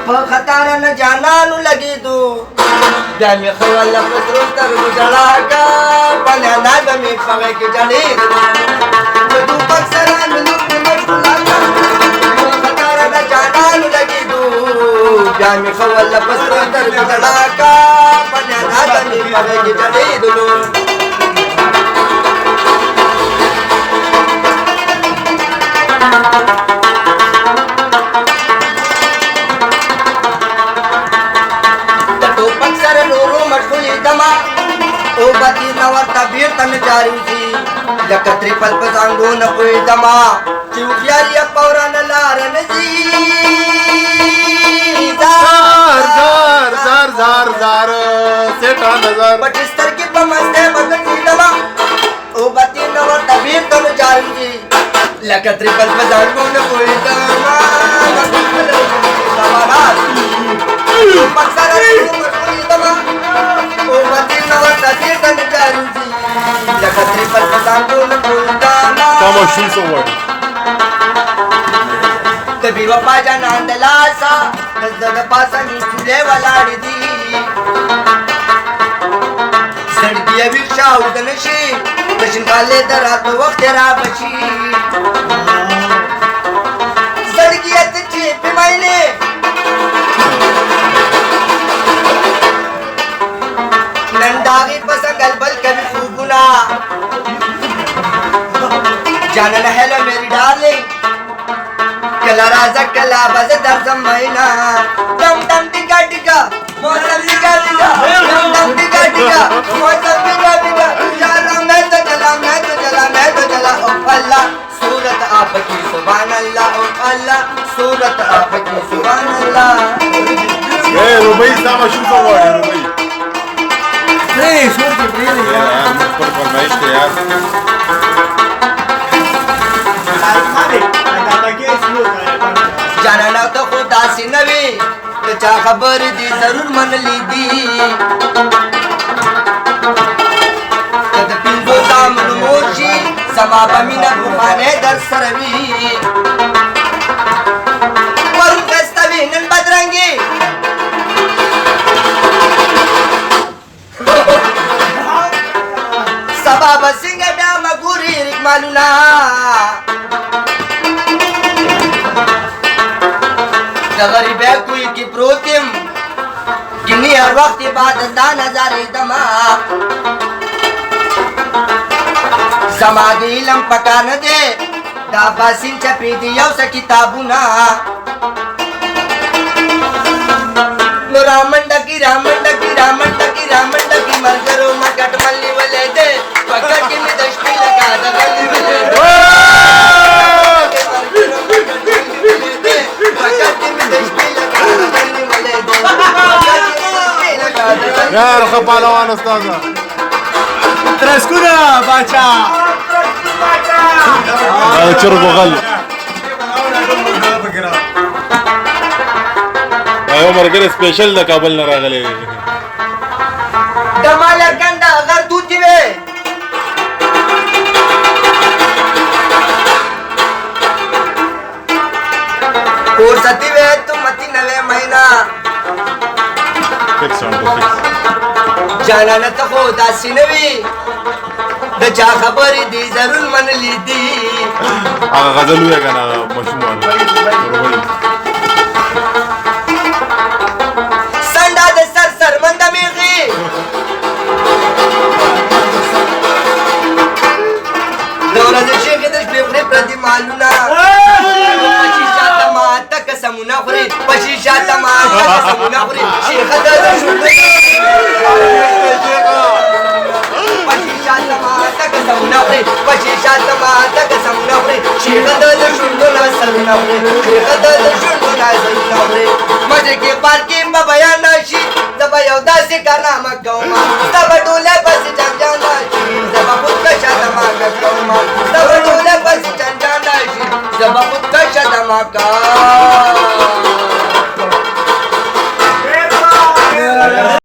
په خطر نه جانانو لګېدو بیا مې خو الله په سرو سترګو ژړا کا پنیا نه به مې په غېږ کې جړېدو د ټوپک سره مې لور مې مشغوله کړه په خطر نه جانانو لګېدو بیا مې خو الله په سرو سترګو ژړا کا پنیا نه به مې په غېږ کې جړېدو او باتی نور تبیر تن جاروزی لکه تریپل پزانگو نپوی دما چیو خیالی پوران لارنزی زار سیٹا نظر بٹستر کی پمستے بگتی دما او باتی نور تبیر تن جاروزی لکه تریپل پزانگو نپوی دما مقصد نپوی دما او باتی نور تبیر تن جاروزی لکه تریپل پزانگو نپوی دما کاما شون سو وڑی کبھی وفا جانان دلاسا دزد پاسا نیچولے ولاڑ دی زڑگی ابھی شاو دنشی دشن کالے درات وقت را بچی زڑگی اتچی پی مائنے ننداغی پسنگل بل کبھی خوبنا جانا نحیلا میری ڈارلنگ کلا رازا کلا باز در زمائنا دم دم ٹکا ٹکا موسم ٹکا ٹکا دم دم ٹکا ٹکا موسم ٹکا ٹکا چلا میں تو چلا میں تو چلا میں تو چلا او اللہ صورت آپ کی سبحان اللہ او اللہ صورت آپ کی سبحان اللہ ربئی کاما شون سو وڑی ربئی شور کی پریلی یار پر فرمائش کے یار جانا نا تو خدا سی نوی تو چا خبر دی ضرور من لی دی کد پینزو دامن مورشی سما بمینا بخانے در سروی ورم کستوی نن بدرنگی سبا بسنگ بیا مگوری رکمالونا غریب ہے کوئی کی پروتیم گنی ہر وقت بعد دا نظر دما زمادی علم پکان دے دا باسین چپی دیو سا کتابونا رامنڈکی رامنڈکی رامنڈکی رامنڈکی مرگرو مکٹ ملی ولے دے پکٹ کی میں دشتی لگا دا غلی ولے دے یار خپالوان استاذا ترسکونا باچا چرګو غل یو مرګر سپیشل د کابل نه راغلی دمال کندا غر دوتی وے اور ستی وے تم متی نوے مہینہ جانا نہ تو خدا سی نوی د چا خبر دی ضرور من لی دی هغه غزل وی کنه مشهور سنڈا د سر سر مند میغي دورا د شیخ د شپې پردي مالونا پچی شاته ما تک سمونه خوري پچی شاته ما تک سمونه خوري شیخ د شپې پچی شاته ما تک سمونه خوري پچی شاته ما تک سمونه خوري شیخ د شپې لا سمونه خوري شیخ د شپې لا سمونه خوري مجه کې پارکې په بیان شي زبا یو داسې کارنامه کوم زبا ټوله پس جنجان شي زبا خود کا شاته ما کوم زبا ټوله پس جنجان شي زبا خود کا شاته ما